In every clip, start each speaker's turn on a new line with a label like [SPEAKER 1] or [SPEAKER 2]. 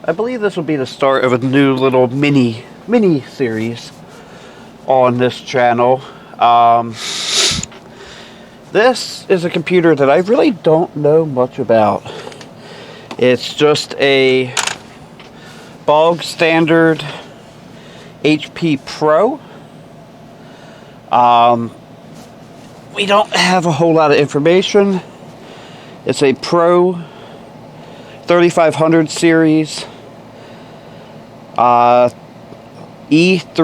[SPEAKER 1] I believe this will be the start of a new little mini series on this channel. This is a computer that I really don't know much about. It's just a bog standard HP Pro. We don't have a whole lot of information. It's a Pro 3500 series. E3T5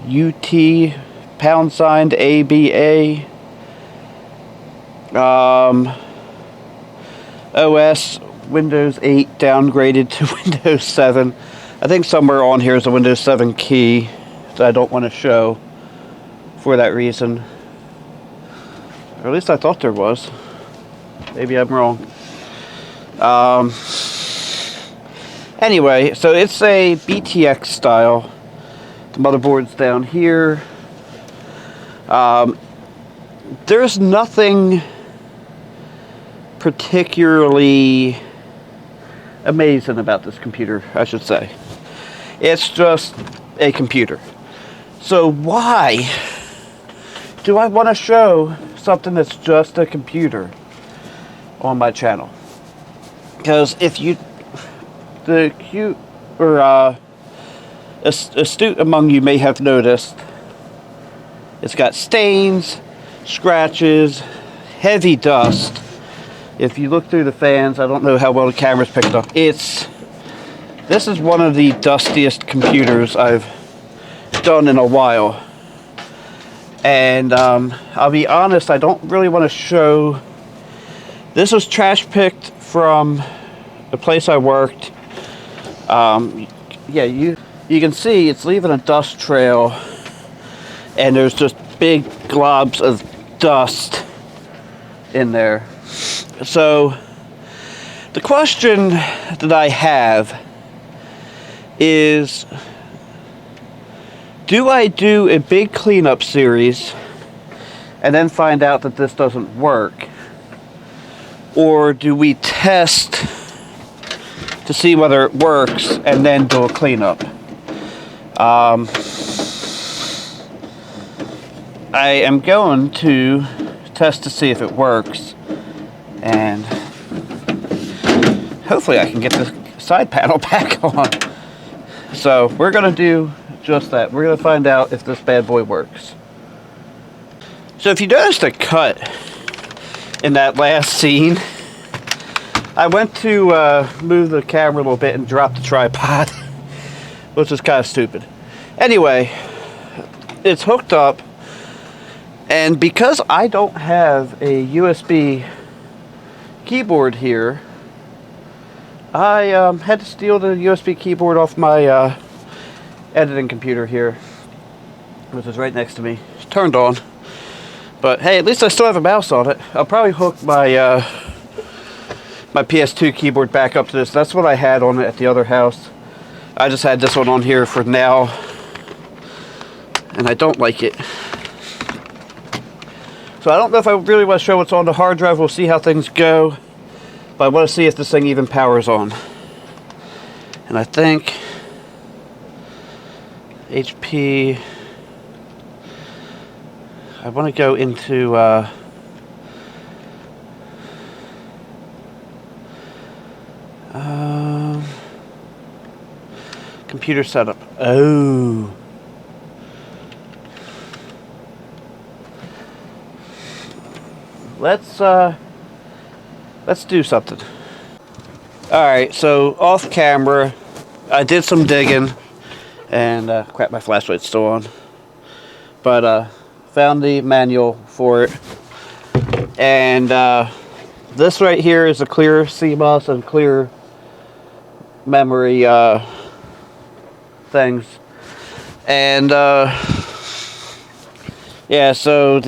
[SPEAKER 1] UT #ABA. OS Windows 8 downgraded to Windows 7. I think somewhere on here is a Windows 7 key that I don't want to show for that reason. Or at least I thought there was. Maybe I'm wrong. Anyway, so it's a BTX style. The motherboard's down here. There's nothing particularly amazing about this computer, I should say. It's just a computer. So why do I want to show something that's just a computer on my channel? Because if you, the cute or astute among you may have noticed, it's got stains, scratches, heavy dust. If you look through the fans, I don't know how well the camera's picked up. This is one of the dustiest computers I've done in a while. And I'll be honest, I don't really want to show. This was trash picked from the place I worked. Yeah, you can see it's leaving a dust trail, and there's just big globs of dust in there. So the question that I have is, do I do a big cleanup series and then find out that this doesn't work? Or do we test to see whether it works and then do a cleanup? I am going to test to see if it works, and hopefully I can get the side panel back on. So we're going to do just that. We're going to find out if this bad boy works. So if you noticed a cut in that last scene, I went to move the camera a little bit and drop the tripod, which is kind of stupid. Anyway, it's hooked up, and because I don't have a USB keyboard here, I had to steal the USB keyboard off my editing computer here, which is right next to me. It's turned on, but hey, at least I still have a mouse on it. I'll probably hook my my PS2 keyboard back up to this. That's what I had on it at the other house. I just had this one on here for now, and I don't like it. So I don't know if I really want to show what's on the hard drive. We'll see how things go. But I want to see if this thing even powers on. And I think HP, I want to go into computer setup. Oh. Let's do something. Alright, so off camera, I did some digging, and crap, my flashlight's still on. But found the manual for it. And this right here is a clear CMOS and clear memory things. And yeah, so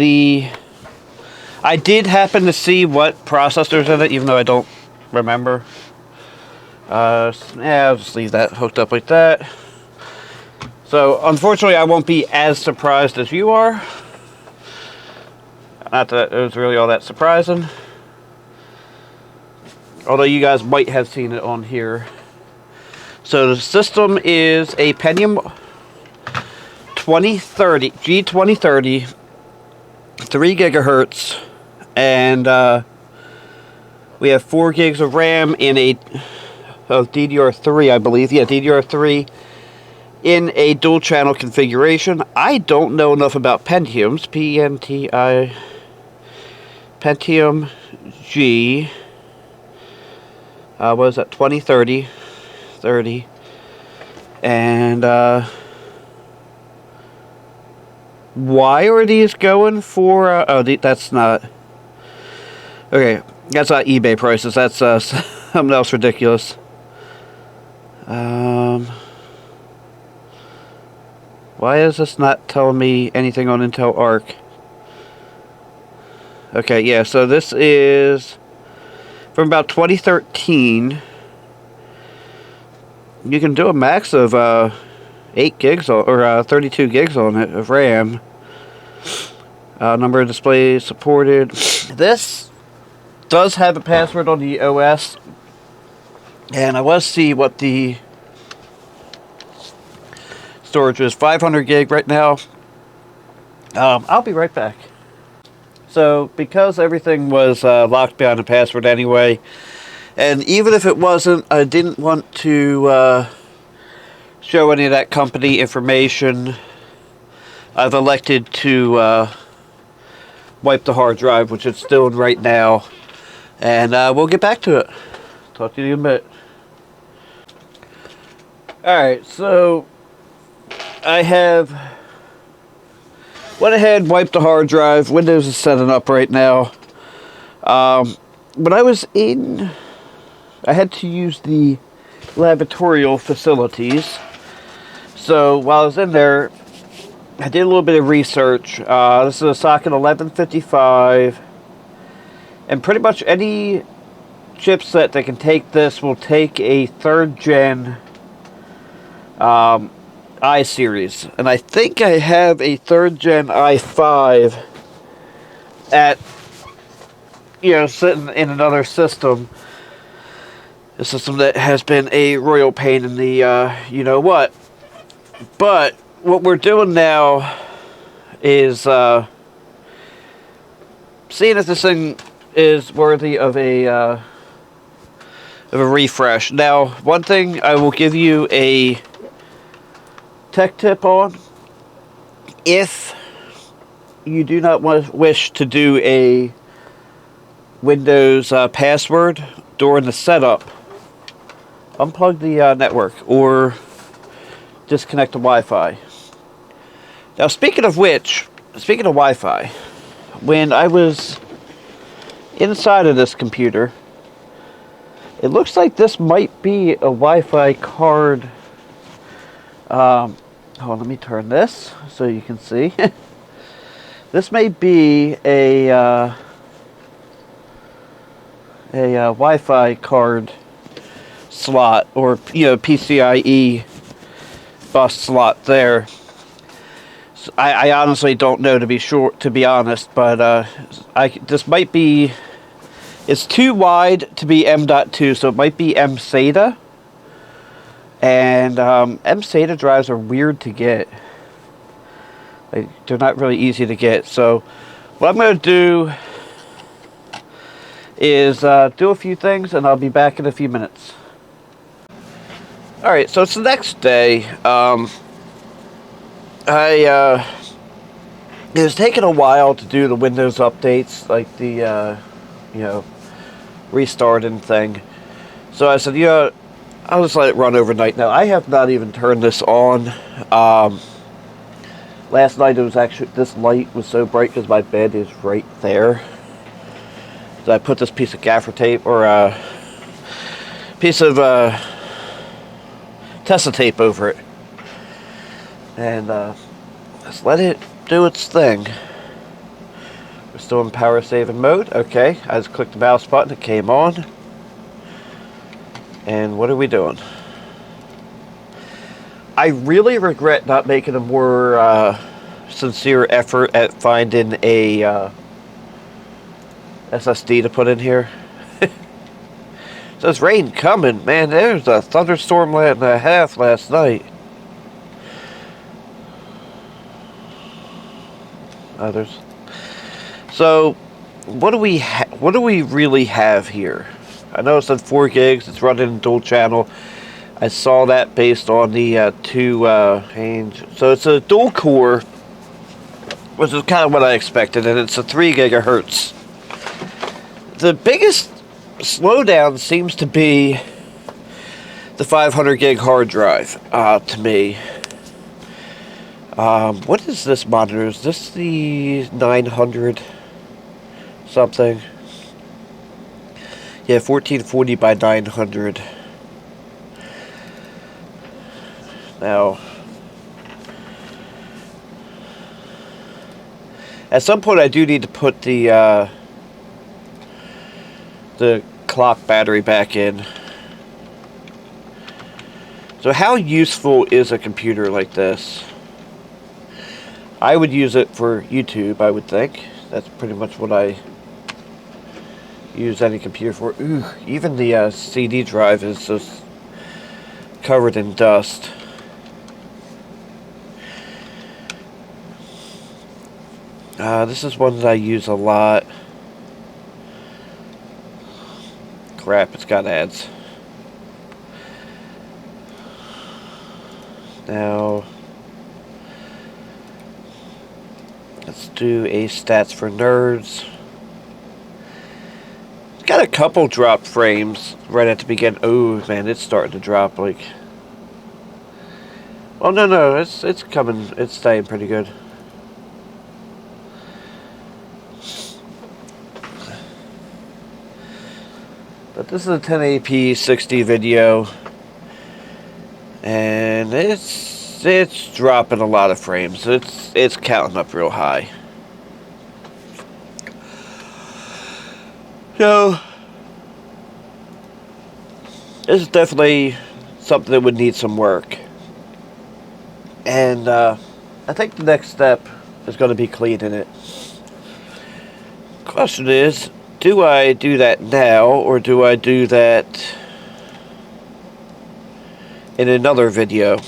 [SPEAKER 1] I did happen to see what processor's in it, even though I don't remember. Yeah, I'll just leave that hooked up like that. So, unfortunately, I won't be as surprised as you are. Not that it was really all that surprising. although you guys might have seen it on here. So the system is a Pentium 2030, G2030, 3 gigahertz, and we have 4 gigs of RAM in a DDR3, I believe. Yeah, DDR3 in a dual channel configuration. I don't know enough about Pentiums. PNTI Pentium G. What is that? 2030. 30. And why are these going for? That's not. Okay, that's not eBay prices. That's something else ridiculous. Why is this not telling me anything on Intel Arc? Okay, yeah, so this is from about 2013. You can do a max of 8 gigs or 32 gigs on it of RAM. Number of displays supported. This does have a password on the OS, and I want to see what the storage is. 500 gig right now. I'll be right back. So, because everything was locked behind a password anyway, and even if it wasn't, I didn't want to show any of that company information. I've elected to wipe the hard drive, which it's still in right now, and we'll get back to it. Talk to you in a bit. Alright, so I have went ahead and wiped the hard drive. Windows is setting up right now. When I was in, I had to use the laboratorial facilities. So while I was in there, I did a little bit of research. This is a socket 1155, and pretty much any chipset that can take this will take a 3rd gen i-series, and I think I have a 3rd gen i5 at, sitting in another system. A system that has been a royal pain in the you-know-what. But what we're doing now is seeing if this thing is worthy of a refresh. Now, one thing I will give you a tech tip on: if you do not wish to do a Windows password during the setup, unplug the network or disconnect the Wi-Fi. Now, speaking of Wi-Fi, when I was inside of this computer, it looks like this might be a Wi-Fi card. Hold on, let me turn this so you can see. This may be a Wi-Fi card slot, or PCIe bus slot there. So I honestly don't know, to be honest, but this might be. It's too wide to be M.2, so it might be M-SATA. And M-SATA drives are weird to get. They're not really easy to get. So what I'm going to do is do a few things, and I'll be back in a few minutes. Alright, so it's the next day. It was taking a while to do the Windows updates, like the restarting thing. So I said, I'll just let it run overnight. Now, I have not even turned this on. Last night, it was actually, this light was so bright because my bed is right there. So I put this piece of gaffer tape, or a piece of Tessa tape over it. And just let it do its thing. We're still in power saving mode. Okay, I just clicked the mouse button, it came on. And what are we doing? I really regret not making a more sincere effort at finding a SSD to put in here. There's rain coming, man. There's a thunderstorm and a half last night. Others. So, what do we really have here? I know it said 4 gigs. It's running in dual channel. I saw that based on the range. So it's a dual core, which is kind of what I expected, and it's a 3 gigahertz. The biggest slowdown seems to be the 500 gig hard drive to me. What is this monitor? Is this the 900 something? Yeah, 1440 by 900. Now, at some point I do need to put the clock battery back in. So how useful is a computer like this? I would use it for YouTube, I would think. That's pretty much what I use any computer for. Ooh, even the CD drive is just covered in dust. This is one that I use a lot. Crap, it's got ads. Now, let's do a stats for nerds. It's got a couple drop frames right at the beginning. Oh man, it's starting to drop like. Oh no, it's coming. It's staying pretty good. But this is a 1080p 60 video, and it's dropping a lot of frames. It's counting up real high. So this is definitely something that would need some work, and I think the next step is going to be cleaning it. Question is, do I do that now, or do I do that in another video?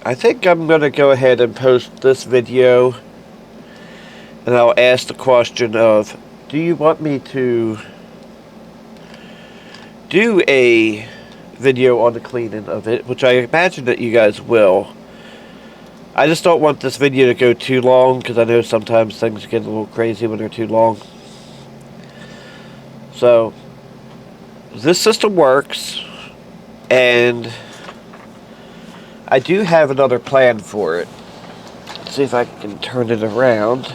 [SPEAKER 1] I think I'm going to go ahead and post this video, and I'll ask the question of, do you want me to do a video on the cleaning of it, which I imagine that you guys will. I just don't want this video to go too long, because I know sometimes things get a little crazy when they're too long. So, this system works, and I do have another plan for it. Let's see if I can turn it around.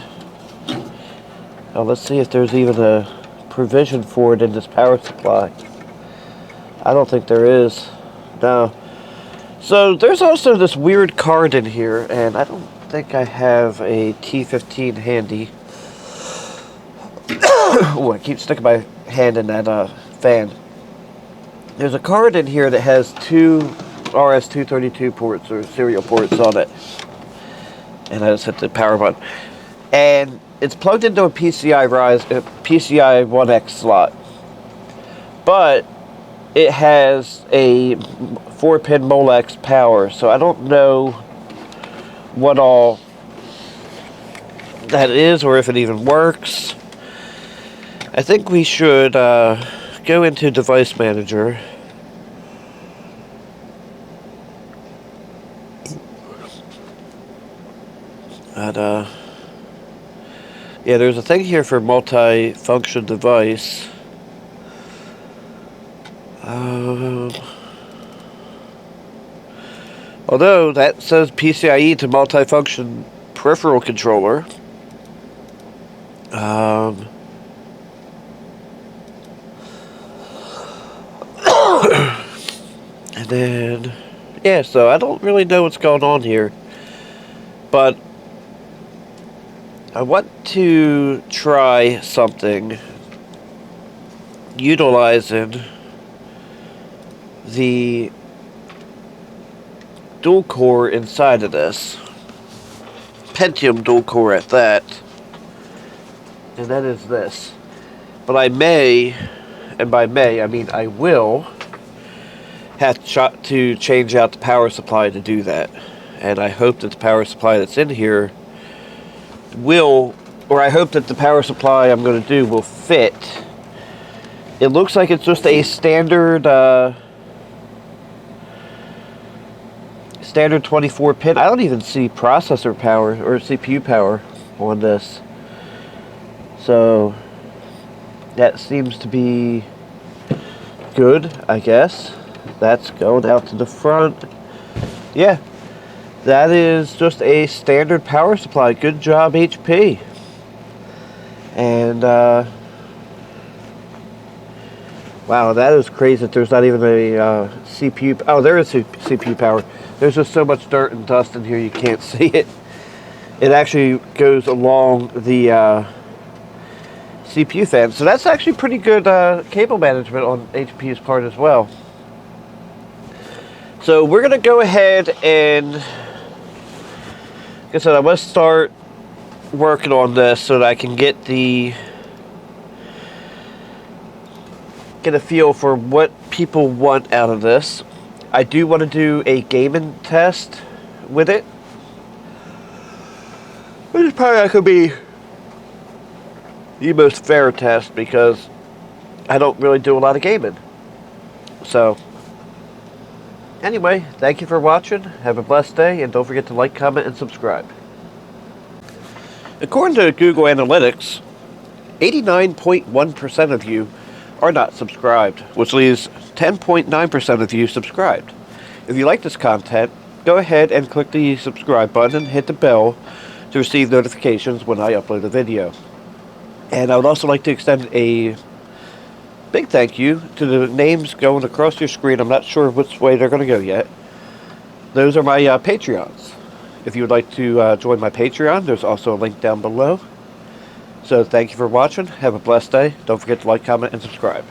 [SPEAKER 1] Now, let's see if there's even a provision for it in this power supply. I don't think there is. No. So, there's also this weird card in here, and I don't think I have a T15 handy. Oh, I keep sticking my hand in that fan. There's a card in here that has 2 RS-232 ports, or serial ports on it. And I just hit the power button. And it's plugged into a PCI 1X slot. But it has a 4-pin Molex power, so I don't know what all that is, or if it even works. I think we should go into Device Manager. And, yeah, there's a thing here for multi-function device. Although that says PCIe to multifunction peripheral controller. And then, yeah, so I don't really know what's going on here. But I want to try something utilizing the dual core inside of this. Pentium dual core at that. And that is this. But I may, and by may I mean I will, have to change out the power supply to do that. And I hope that the power supply that's in here will, or I hope that the power supply I'm going to do will fit. It looks like it's just a standard standard 24 pin. I don't even see processor power or CPU power on this. So that seems to be good, I guess. That's going out to the front. Yeah, that is just a standard power supply. Good job, HP. And wow, that is crazy that there's not even a CPU. Oh, there is CPU power. There's just so much dirt and dust in here you can't see it. It actually goes along the CPU fan. So that's actually pretty good cable management on HP's part as well. So we're going to go ahead and, like I said, I must start working on this so that I can get a feel for what people want out of this. I do want to do a gaming test with it, which is probably not going to be the most fair test because I don't really do a lot of gaming. So anyway, thank you for watching. Have a blessed day, and don't forget to like, comment, and subscribe. According to Google Analytics, 89.1% of you are not subscribed, which leaves 10.9% of you subscribed. If you like this content, go ahead and click the subscribe button and hit the bell to receive notifications when I upload a video. And I would also like to extend a big thank you to the names going across your screen. I'm not sure which way they're going to go yet. Those are my Patreons. If you would like to join my Patreon, there's also a link down below. So thank you for watching. Have a blessed day. Don't forget to like, comment, and subscribe.